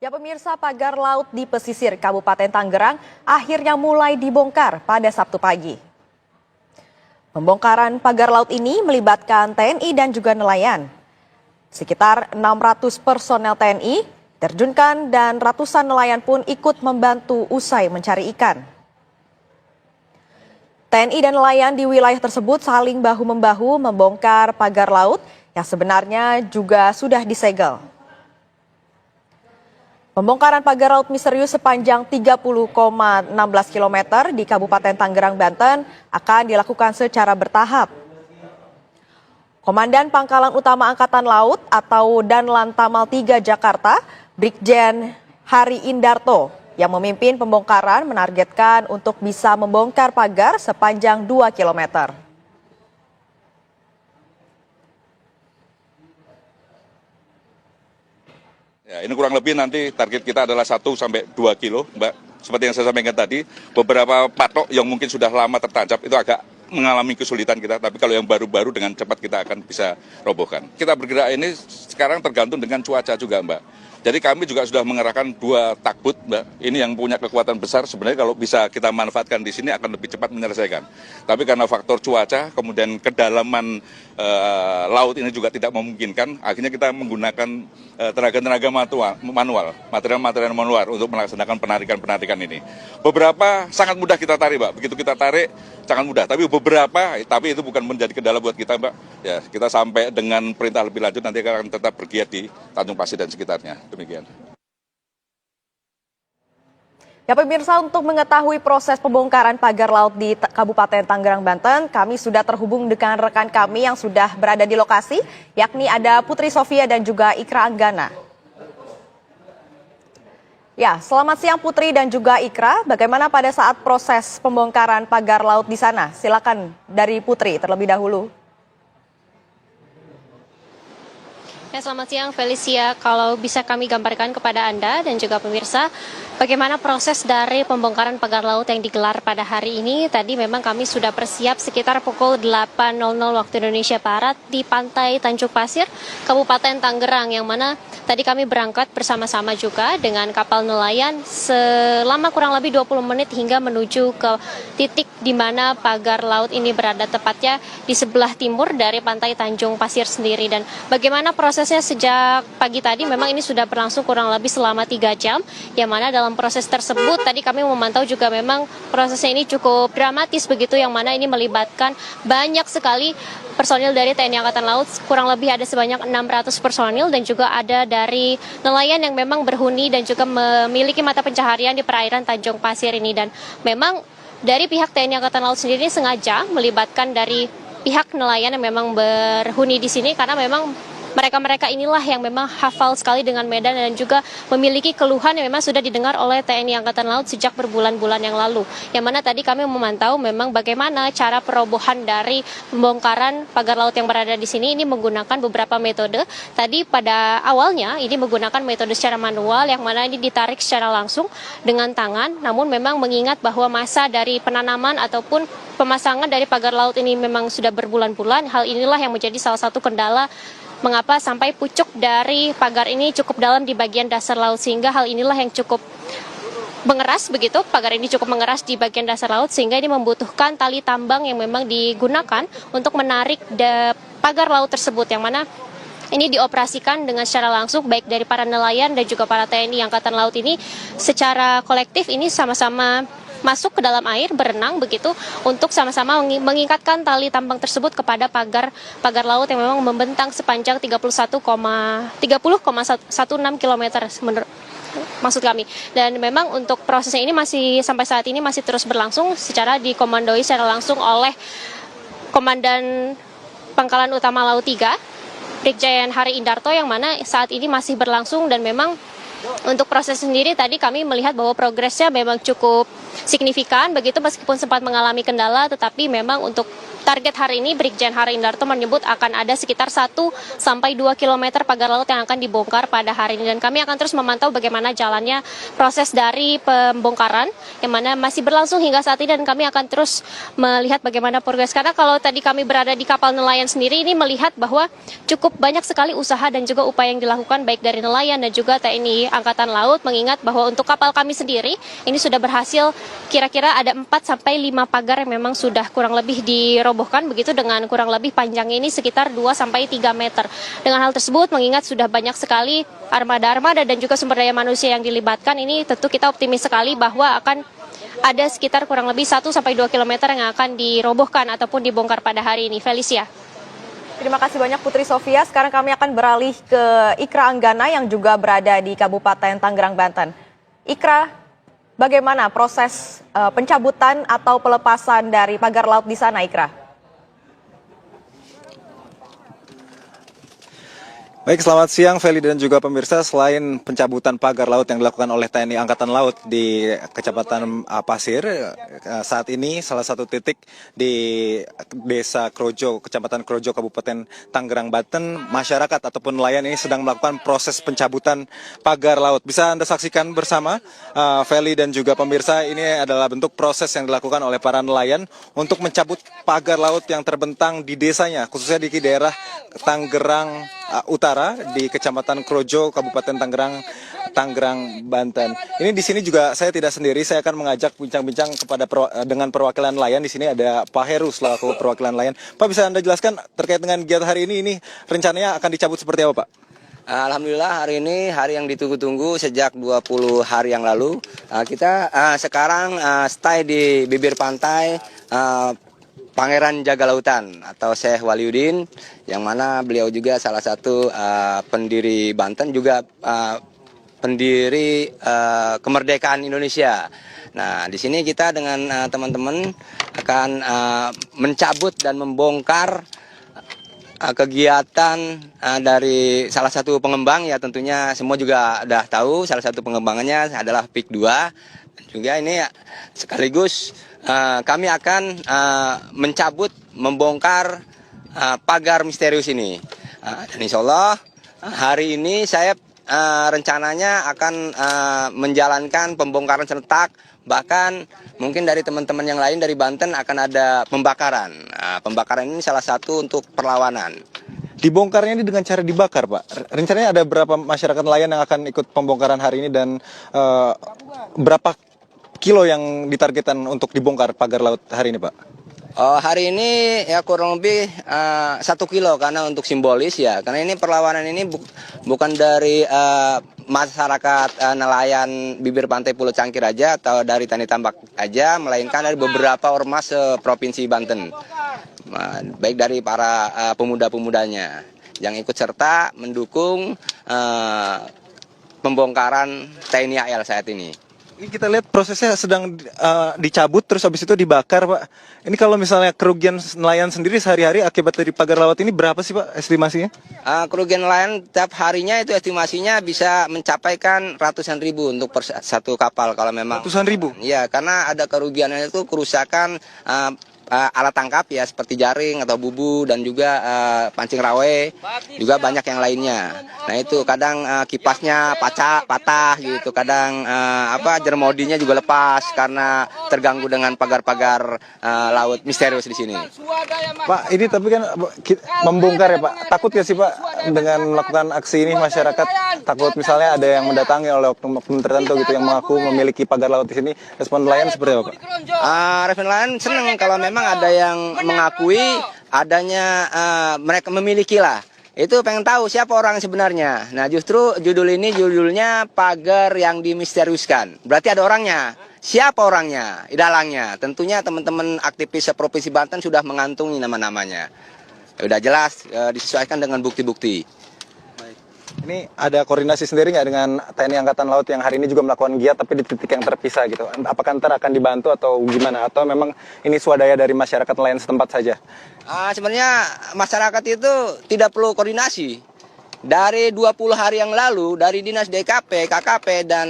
Ya pemirsa, pagar laut di pesisir Kabupaten Tangerang akhirnya mulai dibongkar pada Sabtu pagi. Pembongkaran pagar laut ini melibatkan TNI dan juga nelayan. Sekitar 600 personel TNI terjunkan dan ratusan nelayan pun ikut membantu usai mencari ikan. TNI dan nelayan di wilayah tersebut saling bahu-membahu membongkar pagar laut yang sebenarnya juga sudah disegel. Pembongkaran pagar laut misterius sepanjang 30,16 km di Kabupaten Tangerang, Banten akan dilakukan secara bertahap. Komandan Pangkalan Utama Angkatan Laut atau Danlan Tamal 3 Jakarta, Brigjen Hari Indarto, yang memimpin pembongkaran menargetkan untuk bisa membongkar pagar sepanjang 2 km. Ya, ini kurang lebih nanti target kita adalah 1 sampai 2 kilo, Mbak. Seperti yang saya sampaikan tadi, beberapa patok yang mungkin sudah lama tertancap itu agak mengalami kesulitan kita, tapi kalau yang baru-baru dengan cepat kita akan bisa robohkan. Kita bergerak ini sekarang tergantung dengan cuaca juga, Mbak. Jadi kami juga sudah mengerahkan 2 takbut, Mbak. Ini yang punya kekuatan besar, sebenarnya kalau bisa kita manfaatkan di sini akan lebih cepat menyelesaikan. Tapi karena faktor cuaca, kemudian kedalaman laut ini juga tidak memungkinkan, akhirnya kita menggunakan tenaga-tenaga manual, material-material manual untuk melaksanakan penarikan ini. Beberapa sangat mudah kita tarik, Mbak. Begitu kita tarik, sangat mudah. Tapi beberapa, tapi itu bukan menjadi kendala buat kita, Mbak. Ya, kita sampai dengan perintah lebih lanjut nanti akan tetap bergiat di Tanjung Pasir dan sekitarnya. Demikian. Ya pemirsa, untuk mengetahui proses pembongkaran pagar laut di Kabupaten Tangerang, Banten, kami sudah terhubung dengan rekan kami yang sudah berada di lokasi, yakni ada Putri Sofia dan juga Ikra Anggana. Ya, selamat siang Putri dan juga Ikra. Bagaimana pada saat proses pembongkaran pagar laut di sana? Silakan dari Putri terlebih dahulu. Ya, selamat siang Felicia. Kalau bisa kami gambarkan kepada Anda dan juga pemirsa, bagaimana proses dari pembongkaran pagar laut yang digelar pada hari ini. Tadi memang kami sudah bersiap sekitar pukul 8.00 waktu Indonesia Barat di Pantai Tanjung Pasir, Kabupaten Tangerang, yang mana tadi kami berangkat bersama-sama juga dengan kapal nelayan selama kurang lebih 20 menit hingga menuju ke titik di mana pagar laut ini berada, tepatnya di sebelah timur dari Pantai Tanjung Pasir sendiri. Dan bagaimana prosesnya sejak pagi tadi, memang ini sudah berlangsung kurang lebih selama 3 jam, yang mana dalam proses tersebut tadi kami memantau juga memang prosesnya ini cukup dramatis begitu, yang mana ini melibatkan banyak sekali personil dari TNI Angkatan Laut, kurang lebih ada sebanyak 600 personil, dan juga ada dari nelayan yang memang berhuni dan juga memiliki mata pencaharian di perairan Tanjung Pasir ini. Dan memang dari pihak TNI Angkatan Laut sendiri sengaja melibatkan dari pihak nelayan yang memang berhuni di sini, karena memang mereka-mereka inilah yang memang hafal sekali dengan medan dan juga memiliki keluhan yang memang sudah didengar oleh TNI Angkatan Laut sejak berbulan-bulan yang lalu. Yang mana tadi kami memantau memang bagaimana cara perobohan dari pembongkaran pagar laut yang berada di sini ini menggunakan beberapa metode. Tadi pada awalnya ini menggunakan metode secara manual, yang mana ini ditarik secara langsung dengan tangan. Namun memang mengingat bahwa masa dari penanaman ataupun pemasangan dari pagar laut ini memang sudah berbulan-bulan, hal inilah yang menjadi salah satu kendala mengapa sampai pucuk dari pagar ini cukup dalam di bagian dasar laut, sehingga hal inilah yang cukup mengeras begitu, pagar ini cukup mengeras di bagian dasar laut, sehingga ini membutuhkan tali tambang yang memang digunakan untuk menarik pagar laut tersebut, yang mana ini dioperasikan dengan secara langsung baik dari para nelayan dan juga para TNI Angkatan Laut ini secara kolektif ini sama-sama masuk ke dalam air, berenang begitu, untuk sama-sama mengikatkan tali tambang tersebut kepada pagar laut yang memang membentang sepanjang 30,16 km maksud kami. Dan memang untuk prosesnya ini masih sampai saat ini masih terus berlangsung secara dikomandoi secara langsung oleh Komandan Pangkalan Utama Laut 3, Brigjen Hari Indarto, yang mana saat ini masih berlangsung. Dan memang untuk proses sendiri tadi kami melihat bahwa progresnya memang cukup signifikan begitu, meskipun sempat mengalami kendala, tetapi memang untuk target hari ini Brigjen Hari Indarto menyebut akan ada sekitar 1 sampai 2 km pagar laut yang akan dibongkar pada hari ini, dan kami akan terus memantau bagaimana jalannya proses dari pembongkaran yang mana masih berlangsung hingga saat ini, dan kami akan terus melihat bagaimana progres. Karena kalau tadi kami berada di kapal nelayan sendiri ini melihat bahwa cukup banyak sekali usaha dan juga upaya yang dilakukan baik dari nelayan dan juga TNI Angkatan Laut, mengingat bahwa untuk kapal kami sendiri ini sudah berhasil kira-kira ada 4 sampai 5 pagar yang memang sudah kurang lebih dirobohkan begitu, dengan kurang lebih panjangnya ini sekitar 2 sampai 3 meter. Dengan hal tersebut mengingat sudah banyak sekali armada-armada dan juga sumber daya manusia yang dilibatkan, ini tentu kita optimis sekali bahwa akan ada sekitar kurang lebih 1 sampai 2 km yang akan dirobohkan ataupun dibongkar pada hari ini. Felicia. Terima kasih banyak Putri Sofia. Sekarang kami akan beralih ke Ikra Anggana yang juga berada di Kabupaten Tangerang, Banten. Ikra, bagaimana proses pencabutan atau pelepasan dari pagar laut di sana, Ikra? Baik, selamat siang Feli dan juga pemirsa. Selain pencabutan pagar laut yang dilakukan oleh TNI Angkatan Laut di Kecamatan Pasir, saat ini salah satu titik di Desa Krojo, Kecamatan Krojo, Kabupaten Tangerang, Banten, masyarakat ataupun nelayan ini sedang melakukan proses pencabutan pagar laut. Bisa Anda saksikan bersama, Feli dan juga pemirsa, ini adalah bentuk proses yang dilakukan oleh para nelayan untuk mencabut pagar laut yang terbentang di desanya, khususnya di daerah Tangerang Utara di Kecamatan Krojo, Kabupaten Tangerang, Banten. Ini di sini juga saya tidak sendiri, saya akan mengajak bincang-bincang dengan perwakilan nelayan. Di sini ada Pak Heru selaku perwakilan nelayan. Pak, bisa Anda jelaskan terkait dengan kegiatan hari ini rencananya akan dicabut seperti apa, Pak? Alhamdulillah hari ini hari yang ditunggu-tunggu sejak 20 hari yang lalu. Kita sekarang stay di bibir pantai Pangeran Jaga Lautan atau Syekh Waliuddin, yang mana beliau juga salah satu pendiri Banten, juga pendiri kemerdekaan Indonesia. Nah, di sini kita dengan teman-teman akan mencabut dan membongkar kegiatan dari salah satu pengembang, ya tentunya semua juga udah tahu salah satu pengembangannya adalah PIK 2. Juga ini sekaligus kami akan mencabut, membongkar pagar misterius ini. Dan insya Allah hari ini saya rencananya akan menjalankan pembongkaran serentak, bahkan mungkin dari teman-teman yang lain dari Banten akan ada pembakaran. Pembakaran ini salah satu untuk perlawanan. Dibongkarnya ini dengan cara dibakar, Pak. Rencananya ada berapa masyarakat nelayan yang akan ikut pembongkaran hari ini, dan berapa kilo yang ditargetkan untuk dibongkar pagar laut hari ini, Pak? Hari ini ya kurang lebih 1 kilo, karena untuk simbolis ya. Karena ini perlawanan ini bukan dari masyarakat nelayan bibir pantai Pulau Cangkir aja atau dari Tani Tambak aja, melainkan dari beberapa ormas Provinsi Banten. Baik dari para pemuda-pemudanya yang ikut serta mendukung pembongkaran TNI AL saat ini. Ini kita lihat prosesnya sedang dicabut terus habis itu dibakar, Pak. Ini kalau misalnya kerugian nelayan sendiri sehari-hari akibat dari pagar laut ini berapa sih, Pak, estimasinya? Kerugian nelayan tiap harinya itu estimasinya bisa mencapaikan ratusan ribu untuk satu kapal kalau memang. Ratusan ribu? Iya, karena ada kerugiannya itu kerusakan alat tangkap ya, seperti jaring atau bubu, dan juga pancing rawe, juga banyak yang lainnya. Nah itu kadang kipasnya patah gitu, kadang jermodinya juga lepas karena terganggu dengan pagar-pagar laut misterius di sini. Pak, ini tapi kan membongkar ya, Pak. Takut ya sih, Pak, dengan melakukan aksi ini masyarakat? Takut misalnya ada yang mendatangi oleh oknum tertentu gitu yang mengaku memiliki pagar laut di sini. Respon nelayan seperti apa, Pak? Respon nelayan senang kalau memang ada yang mengakui adanya mereka memiliki lah. Itu pengen tahu siapa orang sebenarnya. Nah justru judulnya pagar yang dimisteriuskan. Berarti ada orangnya. Siapa orangnya, dalangnya? Tentunya teman-teman aktivis Provinsi Banten sudah mengantungi nama-namanya. Udah jelas disesuaikan dengan bukti-bukti. Ini ada koordinasi sendiri nggak dengan TNI Angkatan Laut yang hari ini juga melakukan giat tapi di titik yang terpisah gitu? Apakah ntar akan dibantu atau gimana? Atau memang ini swadaya dari masyarakat nelayan setempat saja? Sebenarnya masyarakat itu tidak perlu koordinasi. Dari 20 hari yang lalu dari Dinas DKP, KKP, dan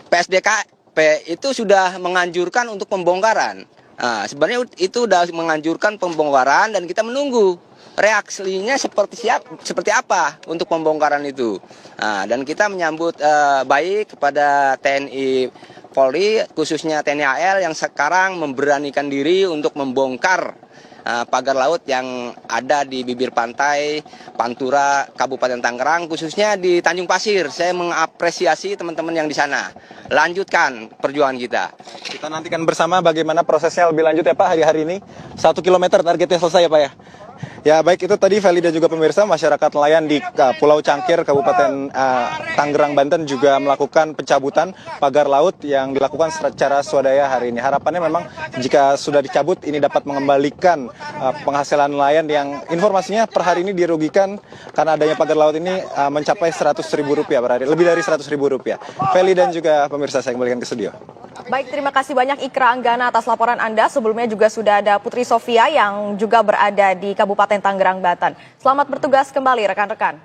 PSDKP itu sudah menganjurkan untuk pembongkaran. Nah, sebenarnya itu udah menganjurkan pembongkaran dan kita menunggu reaksinya seperti apa untuk pembongkaran itu. Nah, dan kita menyambut baik kepada TNI Polri, khususnya TNI AL yang sekarang memberanikan diri untuk membongkar pagar laut yang ada di bibir pantai Pantura, Kabupaten Tangerang, khususnya di Tanjung Pasir. Saya mengapresiasi teman-teman yang di sana. Lanjutkan perjuangan kita. Kita nantikan bersama bagaimana prosesnya lebih lanjut ya Pak hari ini. 1 kilometer targetnya selesai ya Pak ya. Ya baik, itu tadi Feli dan juga pemirsa, masyarakat nelayan di Pulau Cangkir, Kabupaten Tangerang, Banten juga melakukan pencabutan pagar laut yang dilakukan secara swadaya hari ini. Harapannya memang jika sudah dicabut ini dapat mengembalikan penghasilan nelayan yang informasinya per hari ini dirugikan karena adanya pagar laut ini mencapai Rp100.000 per hari, lebih dari Rp100.000. Feli dan juga pemirsa, saya kembalikan ke studio. Baik, terima kasih banyak Ikra Anggana atas laporan Anda. Sebelumnya juga sudah ada Putri Sofia yang juga berada di Kabupaten Tangerang, Banten. Selamat bertugas kembali rekan-rekan.